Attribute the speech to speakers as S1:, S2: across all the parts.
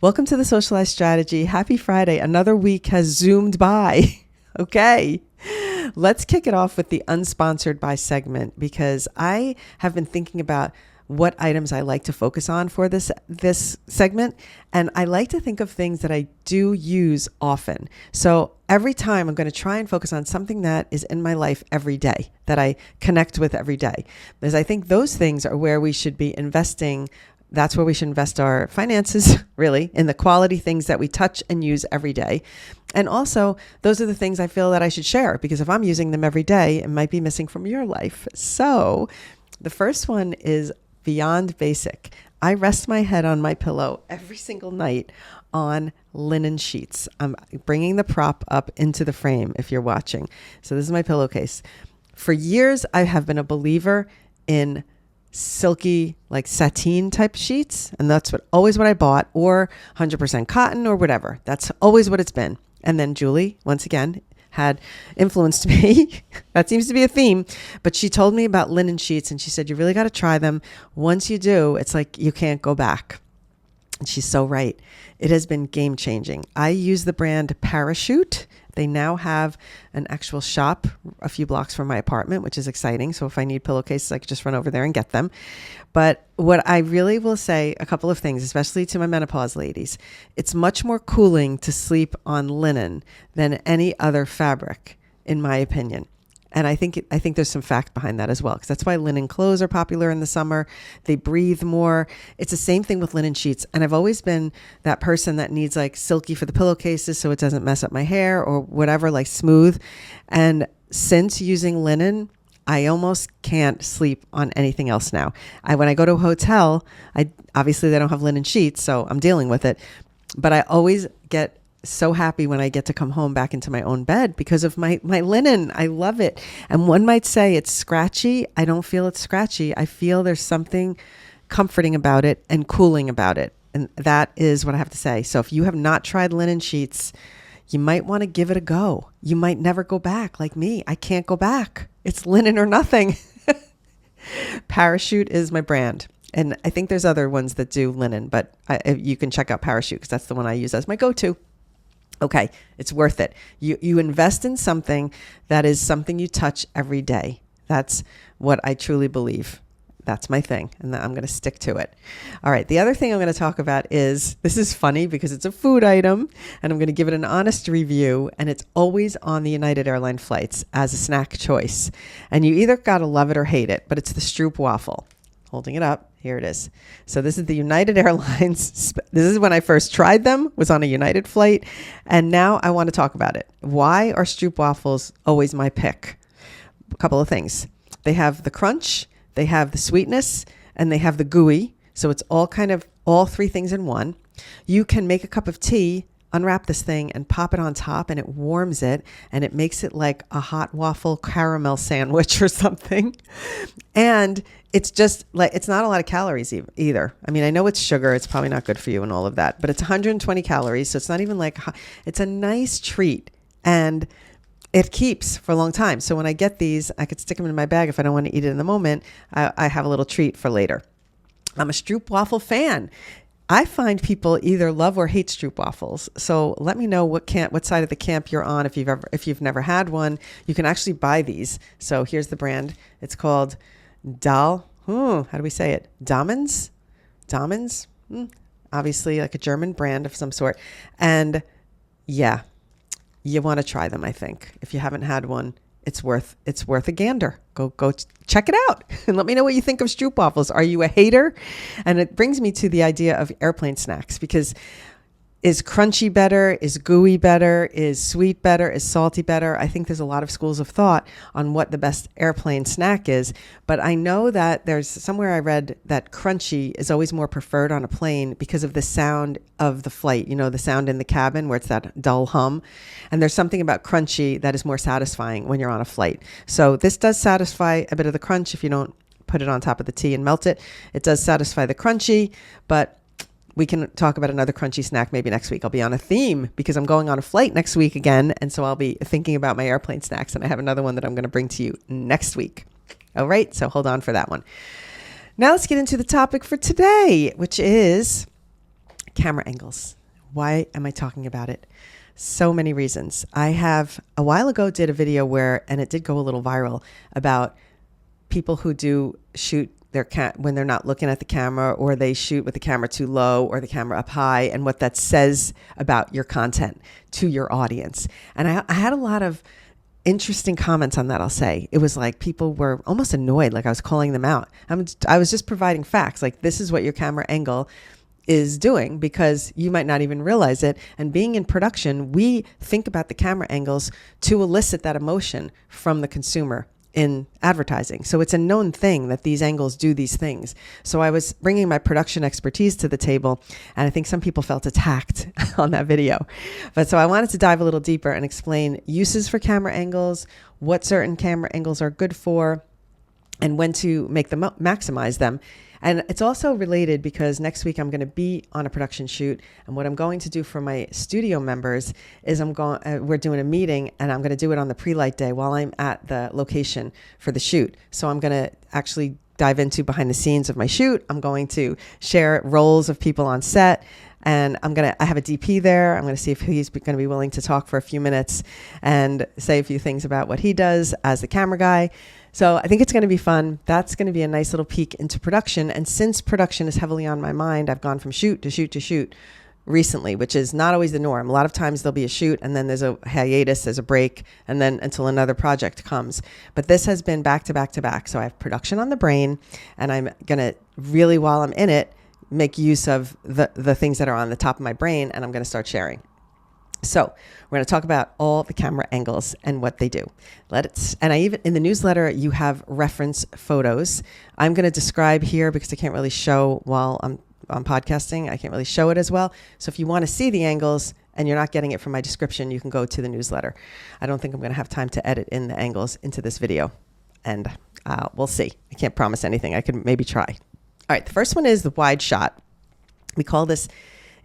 S1: Welcome to the Socialize strategy. Happy Friday. Another week has zoomed by. Okay. Let's kick it off with the unsponsored by segment because I have been thinking about what items I like to focus on for this segment. And I like to think of things that I do use often. So every time I'm going to try and focus on something that is in my life every day, that I connect with every day. Because I think those things are where we should be investing. That's where we should invest our finances, really, in the quality things that we touch and use every day. And also, those are the things I feel that I should share, because if I'm using them every day, it might be missing from your life. So the first one is beyond basic. I rest my head on my pillow every single night on linen sheets. I'm bringing the prop up into the frame if you're watching. So this is my pillowcase. For years, I have been a believer in silky, like sateen type sheets. And that's always what I bought, or 100% cotton or whatever. That's always what it's been. And then Julie, once again, had influenced me. That seems to be a theme. But she told me about linen sheets and she said, you really got to try them. Once you do, it's like you can't go back. And she's so right. It has been game changing. I use the brand Parachute. They now have an actual shop a few blocks from my apartment, which is exciting. So if I need pillowcases, I could just run over there and get them. But what I really will say, a couple of things, especially to my menopause ladies, it's much more cooling to sleep on linen than any other fabric, in my opinion. And I think there's some fact behind that as well, because that's why linen clothes are popular in the summer. They breathe more. It's the same thing with linen sheets. And I've always been that person that needs like silky for the pillowcases so it doesn't mess up my hair or whatever, like smooth. And since using linen, I almost can't sleep on anything else now. When I go to a hotel, obviously they don't have linen sheets, so I'm dealing with it. But I always get so happy when I get to come home back into my own bed because of my linen. I love it. And one might say it's scratchy. I don't feel it's scratchy. I feel there's something comforting about it and cooling about it. And that is what I have to say. So if you have not tried linen sheets, you might want to give it a go. You might never go back like me. I can't go back. It's linen or nothing. Parachute is my brand. And I think there's other ones that do linen, but you can check out Parachute because that's the one I use as my go-to. Okay, it's worth it. You invest in something that is something you touch every day. That's what I truly believe. That's my thing, and I'm going to stick to it. All right, the other thing I'm going to talk about is, this is funny because it's a food item, and I'm going to give it an honest review, and it's always on the United Airlines flights as a snack choice. And you either got to love it or hate it, but it's the Stroop waffle. Holding it up. Here it is. So this is the United Airlines. This is when I first tried them, was on a United flight. And now I want to talk about it. Why are Stroop waffles always my pick? A couple of things. They have the crunch, they have the sweetness, and they have the gooey. So it's all three things in one. You can make a cup of tea, unwrap this thing and pop it on top, and it warms it, and it makes it like a hot waffle caramel sandwich or something. And it's just like, it's not a lot of calories either. I mean, I know it's sugar. It's probably not good for you and all of that, but it's 120 calories. So it's not even like, it's a nice treat, and it keeps for a long time. So when I get these, I could stick them in my bag if I don't want to eat it in the moment. I have a little treat for later. I'm a Stroop waffle fan. I find people either love or hate Stroop waffles. So let me know what side of the camp you're on. If you've never had one, you can actually buy these. So here's the brand. It's called how do we say it? Daumens? Obviously like a German brand of some sort. And yeah, you want to try them, I think. If you haven't had one, it's worth a gander. Go check it out and let me know what you think of Stroop waffles. Are you a hater? And it brings me to the idea of airplane snacks, because is crunchy better? Is gooey better? Is sweet better? Is salty better? I think there's a lot of schools of thought on what the best airplane snack is. But I know that there's somewhere I read that crunchy is always more preferred on a plane because of the sound of the flight, the sound in the cabin where it's that dull hum. And there's something about crunchy that is more satisfying when you're on a flight. So this does satisfy a bit of the crunch if you don't put it on top of the tea and melt it. It does satisfy the crunchy, but we can talk about another crunchy snack maybe next week. I'll be on a theme because I'm going on a flight next week again. And so I'll be thinking about my airplane snacks. And I have another one that I'm going to bring to you next week. All right. So hold on for that one. Now let's get into the topic for today, which is camera angles. Why am I talking about it? So many reasons. I have a while ago did a video and it did go a little viral, about people who do shoot their when they're not looking at the camera, or they shoot with the camera too low or the camera up high, and what that says about your content to your audience. And I had a lot of interesting comments on that. I'll say it was like people were almost annoyed, like I was calling them out. I was just providing facts, like this is what your camera angle is doing, because you might not even realize it. And being in production, we think about the camera angles to elicit that emotion from the consumer in advertising. So it's a known thing that these angles do these things. So I was bringing my production expertise to the table, and I think some people felt attacked on that video. But so I wanted to dive a little deeper and explain uses for camera angles, what certain camera angles are good for, and when to make them maximize them. And it's also related because next week I'm going to be on a production shoot, and what I'm going to do for my studio members is we're doing a meeting, and I'm going to do it on the pre-light day while I'm at the location for the shoot. So I'm going to actually dive into behind the scenes of my shoot. I'm going to share roles of people on set, and I have a DP there. I'm going to see if he's going to be willing to talk for a few minutes and say a few things about what he does as the camera guy. So I think it's going to be fun. That's going to be a nice little peek into production. And since production is heavily on my mind, I've gone from shoot to shoot to shoot recently, which is not always the norm. A lot of times there'll be a shoot, and then there's a hiatus, there's a break, and then until another project comes. But this has been back to back to back. So I have production on the brain, and I'm going to really, while I'm in it, make use of the things that are on the top of my brain, and I'm going to start sharing. So we're going to talk about all the camera angles and what they do. And I even in the newsletter, you have reference photos. I'm going to describe here because I can't really show while I'm podcasting. I can't really show it as well. So if you want to see the angles and you're not getting it from my description, you can go to the newsletter. I don't think I'm going to have time to edit in the angles into this video, and we'll see. I can't promise anything. I could maybe try. All right. The first one is the wide shot. We call this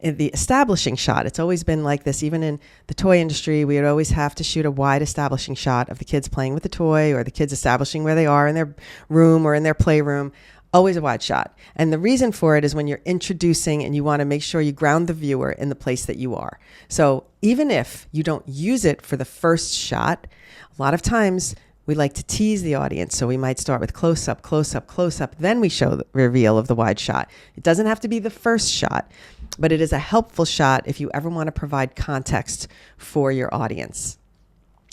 S1: the establishing shot. It's always been like this. Even in the toy industry, we would always have to shoot a wide establishing shot of the kids playing with the toy, or the kids establishing where they are in their room or in their playroom. Always a wide shot. And the reason for it is when you're introducing and you want to make sure you ground the viewer in the place that you are. So even if you don't use it for the first shot, a lot of times we like to tease the audience. So we might start with close up, close up, close up. Then we show the reveal of the wide shot. It doesn't have to be the first shot, but it is a helpful shot if you ever want to provide context for your audience.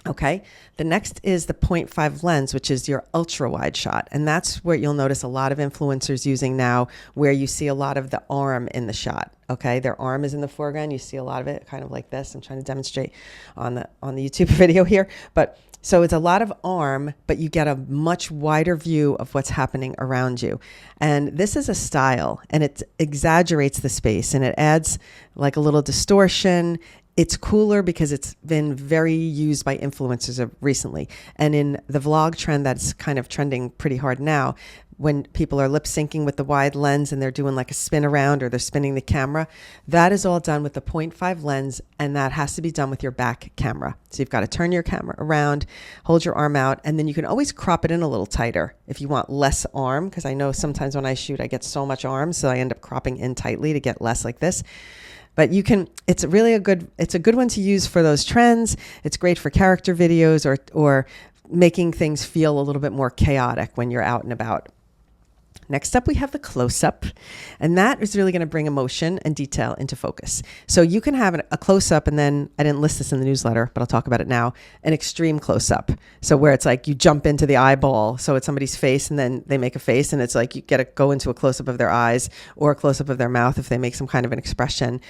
S1: Okay. The next is the 0.5 lens, which is your ultra wide shot. And that's where you'll notice a lot of influencers using now, where you see a lot of the arm in the shot. Okay. Their arm is in the foreground. You see a lot of it kind of like this. I'm trying to demonstrate on the YouTube video here, but so it's a lot of arm, but you get a much wider view of what's happening around you. And this is a style, and it exaggerates the space, and it adds like a little distortion. It's cooler because it's been very used by influencers recently. And in the vlog trend that's kind of trending pretty hard now, when people are lip syncing with the wide lens and they're doing like a spin around, or they're spinning the camera, that is all done with the 0.5 lens, and that has to be done with your back camera. So you've got to turn your camera around, hold your arm out, and then you can always crop it in a little tighter if you want less arm, because I know sometimes when I shoot I get so much arm, so I end up cropping in tightly to get less like this. But it's really a good one to use for those trends. It's great for character videos or making things feel a little bit more chaotic when you're out and about. Next up, we have the close-up, and that is really going to bring emotion and detail into focus. So you can have a close-up, and then, I didn't list this in the newsletter, but I'll talk about it now, an extreme close-up. So where it's like you jump into the eyeball, so it's somebody's face, and then they make a face, and it's like you get to go into a close-up of their eyes or a close-up of their mouth if they make some kind of an expression.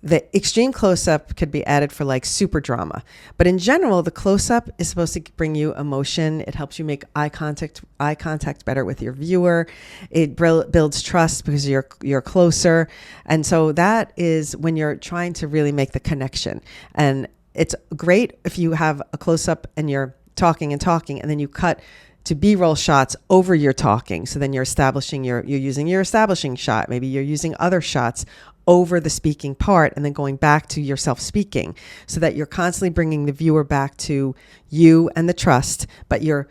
S1: The extreme close-up could be added for like super drama. But in general, the close-up is supposed to bring you emotion. It helps you make eye contact better with your viewer. It builds trust because you're closer. And so that is when you're trying to really make the connection. And it's great if you have a close-up and you're talking, and then you cut to B-roll shots over your talking. So then you're using your establishing shot. Maybe you're using other shots over the speaking part, and then going back to yourself speaking, so that you're constantly bringing the viewer back to you and the trust, but you're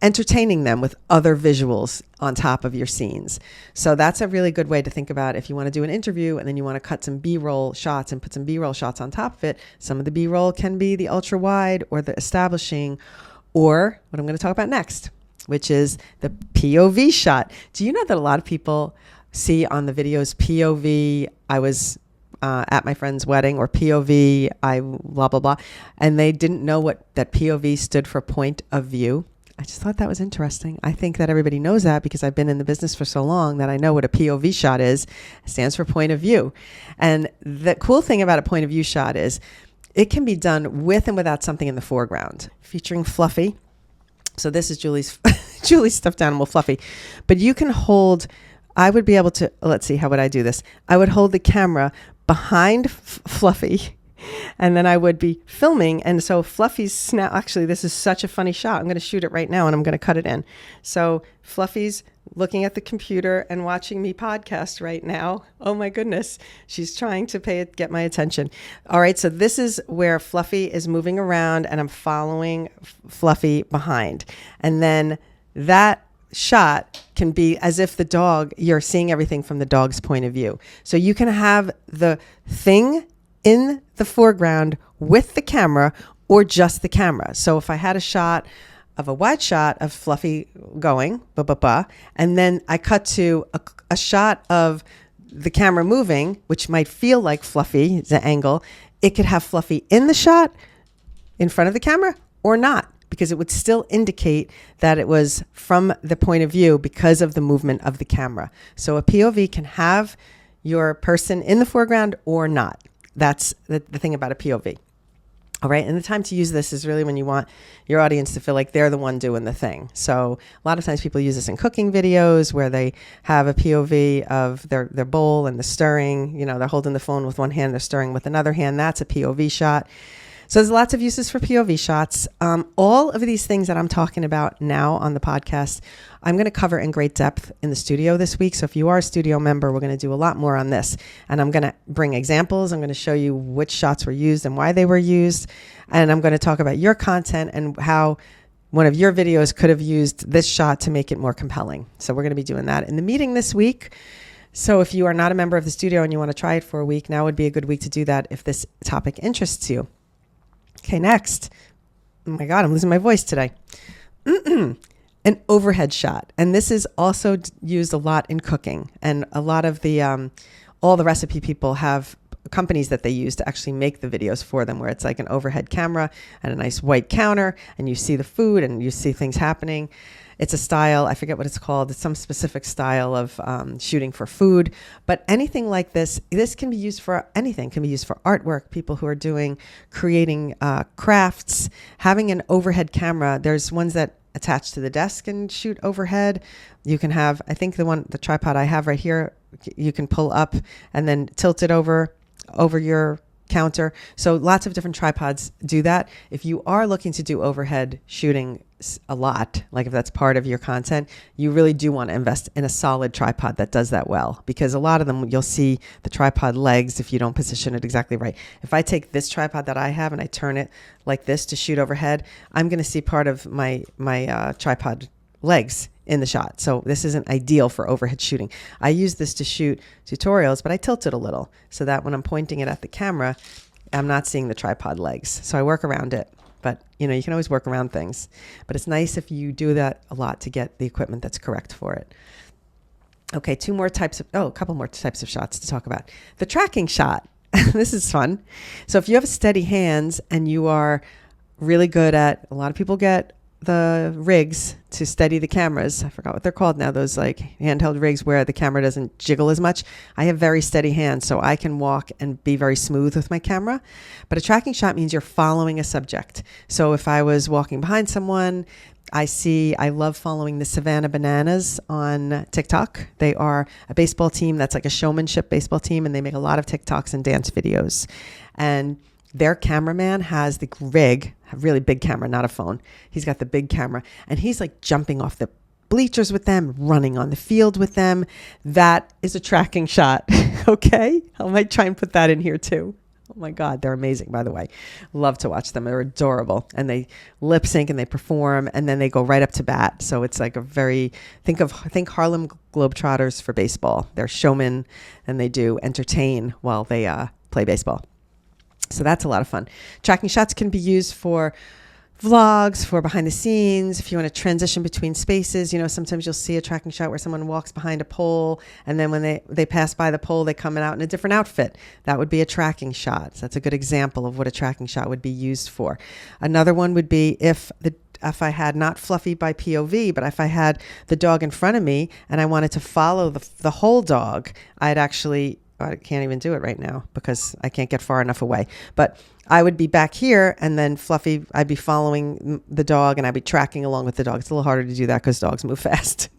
S1: entertaining them with other visuals on top of your scenes. So that's a really good way to think about if you want to do an interview and then you want to cut some B-roll shots and put some B-roll shots on top of it. Some of the B-roll can be the ultra wide or the establishing, or what I'm going to talk about next, which is the POV shot. Do you know that a lot of people see on the videos POV, I was at my friend's wedding, or POV, I blah, blah, blah, and they didn't know what that POV stood for, point of view. I just thought that was interesting. I think that everybody knows that because I've been in the business for so long that I know what a POV shot is. It stands for point of view. And the cool thing about a point of view shot is it can be done with and without something in the foreground, featuring Fluffy. So this is Julie's stuffed animal, Fluffy. But you can hold, I would be able to, let's see, how would I do this? I would hold the camera behind Fluffy, and then I would be filming. And so Fluffy's snap, actually, this is such a funny shot. I'm going to shoot it right now and I'm going to cut it in. So Fluffy's looking at the computer and watching me podcast right now. Oh my goodness. She's trying to get my attention. All right. So this is where Fluffy is moving around and I'm following Fluffy behind. And then that shot can be as if the dog, you're seeing everything from the dog's point of view. So you can have the thing in the foreground with the camera or just the camera. So if I had a shot of a wide shot of Fluffy going, and then I cut to a shot of the camera moving, which might feel like Fluffy, the angle, it could have Fluffy in the shot in front of the camera or not, because it would still indicate that it was from the point of view because of the movement of the camera. So a POV can have your person in the foreground or not. That's the thing about a POV. All right. And the time to use this is really when you want your audience to feel like they're the one doing the thing. So a lot of times people use this in cooking videos where they have a POV of their bowl and the stirring. You know, they're holding the phone with one hand, they're stirring with another hand. That's a POV shot. So there's lots of uses for POV shots. All of these things that I'm talking about now on the podcast, I'm going to cover in great depth in the studio this week. So if you are a studio member, we're going to do a lot more on this. And I'm going to bring examples. I'm going to show you which shots were used and why they were used. And I'm going to talk about your content and how one of your videos could have used this shot to make it more compelling. So we're going to be doing that in the meeting this week. So if you are not a member of the studio and you want to try it for a week, now would be a good week to do that if this topic interests you. Okay, next. Oh my God, I'm losing my voice today. An overhead shot. And this is also used a lot in cooking. And a lot of the, all the recipe people have companies that they use to actually make the videos for them, where it's like an overhead camera and a nice white counter, and you see the food and you see things happening. It's a style, I forget what it's called. It's some specific style of shooting for food. But anything like this can be used for anything. It can be used for artwork, people who are creating crafts. Having an overhead camera, there's ones that attach to the desk and shoot overhead. You can have, I think the tripod I have right here, you can pull up and then tilt it over your counter. So lots of different tripods do that. If you are looking to do overhead shooting a lot, like if that's part of your content, you really do want to invest in a solid tripod that does that well, because a lot of them, you'll see the tripod legs if you don't position it exactly right. If I take this tripod that I have and I turn it like this to shoot overhead, I'm going to see part of my tripod legs in the shot. So this isn't ideal for overhead shooting. I use this to shoot tutorials, but I tilt it a little so that when I'm pointing it at the camera, I'm not seeing the tripod legs. So I work around it. But, you know, you can always work around things. But it's nice if you do that a lot to get the equipment that's correct for it. Okay, a couple more types of shots to talk about. The tracking shot. This is fun. So if you have steady hands and you are really good at, a lot of people get the rigs to steady the cameras. I forgot what they're called now, those like handheld rigs where the camera doesn't jiggle as much. I have very steady hands, so I can walk and be very smooth with my camera. But a tracking shot means you're following a subject. So if I was walking behind someone, I love following the Savannah Bananas on TikTok. They are a baseball team that's like a showmanship baseball team, and they make a lot of TikToks and dance videos. And their cameraman has the rig, a really big camera, not a phone. He's got the big camera, and he's like jumping off the bleachers with them, running on the field with them. That is a tracking shot. Okay? I might try and put that in here too. Oh my God, they're amazing, by the way. Love to watch them. They're adorable. And they lip sync and they perform and then they go right up to bat. So it's like a very, think Harlem Globetrotters for baseball. They're showmen and they do entertain while they play baseball. So that's a lot of fun. Tracking shots can be used for vlogs, for behind the scenes. If you want to transition between spaces, sometimes you'll see a tracking shot where someone walks behind a pole and then when they pass by the pole, they come out in a different outfit. That would be a tracking shot. So that's a good example of what a tracking shot would be used for. Another one would be if I had not Fluffy by POV, but if I had the dog in front of me and I wanted to follow the whole dog, I can't even do it right now because I can't get far enough away. But I would be back here and then Fluffy, I'd be following the dog and I'd be tracking along with the dog. It's a little harder to do that because dogs move fast.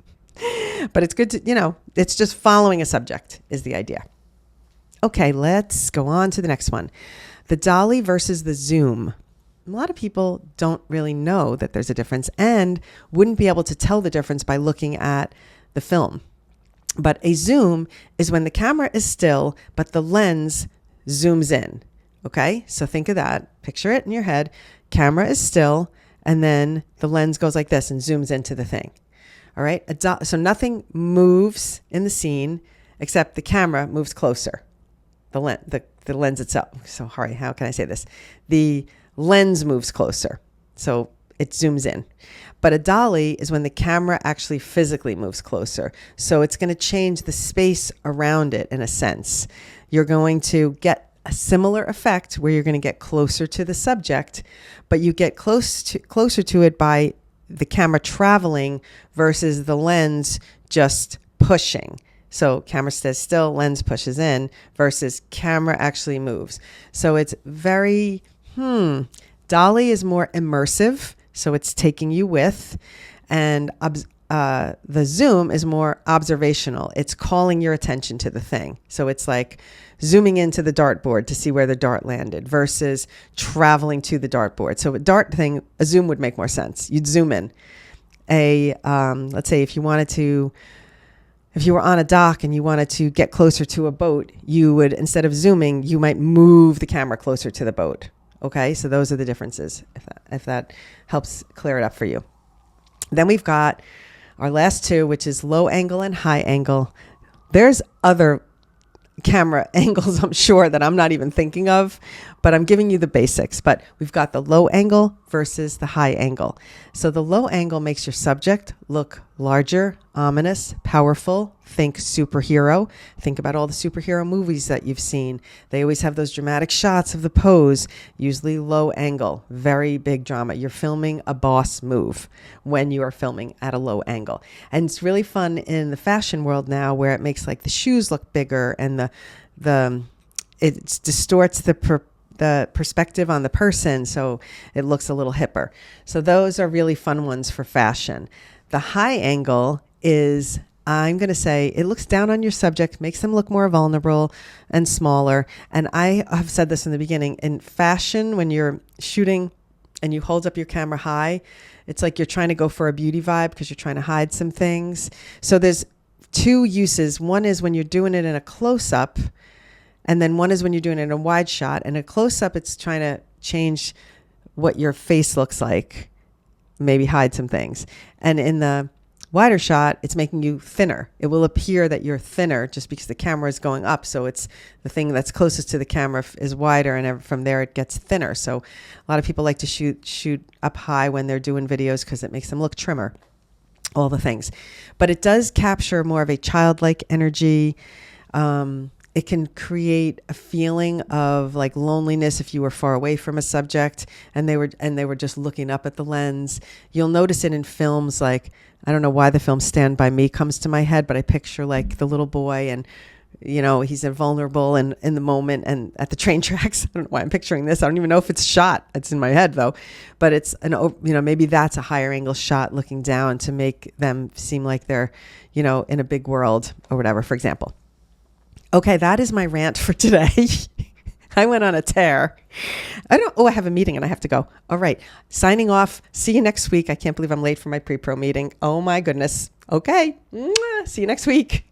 S1: But it's good to, it's just following a subject is the idea. Okay, let's go on to the next one. The dolly versus the zoom. A lot of people don't really know that there's a difference and wouldn't be able to tell the difference by looking at the film. But a zoom is when the camera is still, but the lens zooms in. Okay, so think of that. Picture it in your head. Camera is still, and then the lens goes like this and zooms into the thing. All right, so nothing moves in the scene except the camera moves closer. The lens itself. So, sorry, how can I say this? The lens moves closer, so it zooms in. But a dolly is when the camera actually physically moves closer. So it's going to change the space around it in a sense. You're going to get a similar effect where you're going to get closer to the subject, but you get closer to it by the camera traveling versus the lens just pushing. So camera stays still, lens pushes in versus camera actually moves. So it's very, dolly is more immersive. So it's taking you with, and the zoom is more observational. It's calling your attention to the thing. So it's like zooming into the dartboard to see where the dart landed versus traveling to the dartboard. So a zoom would make more sense. You'd zoom in. Let's say if you were on a dock and you wanted to get closer to a boat, you would, instead of zooming, you might move the camera closer to the boat. Okay, so those are the differences, if that helps clear it up for you. Then we've got our last two, which is low angle and high angle. There's other camera angles, I'm sure, that I'm not even thinking of, but I'm giving you the basics. But we've got the low angle versus the high angle. So the low angle makes your subject look larger, ominous, powerful. Think superhero. Think about all the superhero movies that you've seen. They always have those dramatic shots of the pose, usually low angle, very big drama. You're filming a boss move when you are filming at a low angle. And it's really fun in the fashion world now where it makes like the shoes look bigger and it distorts the perspective on the person, so it looks a little hipper. So those are really fun ones for fashion. The high angle is, I'm going to say, it looks down on your subject, makes them look more vulnerable and smaller. And I have said this in the beginning, in fashion, when you're shooting and you hold up your camera high, it's like you're trying to go for a beauty vibe because you're trying to hide some things. So there's two uses. One is when you're doing it in a close-up, and then one is when you're doing it in a wide shot. And a close-up, it's trying to change what your face looks like, maybe hide some things. And in the wider shot, it's making you thinner. It will appear that you're thinner just because the camera is going up. So it's the thing that's closest to the camera is wider, and from there it gets thinner. So a lot of people like to shoot up high when they're doing videos because it makes them look trimmer, all the things. But it does capture more of a childlike energy. It can create a feeling of like loneliness if you were far away from a subject and they were just looking up at the lens. You'll notice it in films like, I don't know why the film Stand By Me comes to my head, but I picture like the little boy and, he's invulnerable and in the moment and at the train tracks. I don't know why I'm picturing this. I don't even know if it's shot. It's in my head though, but it's maybe that's a higher angle shot looking down to make them seem like they're, in a big world or whatever, for example. Okay, that is my rant for today. I went on a tear. I have a meeting and I have to go. All right, signing off. See you next week. I can't believe I'm late for my pre-pro meeting. Oh my goodness. Okay, see you next week.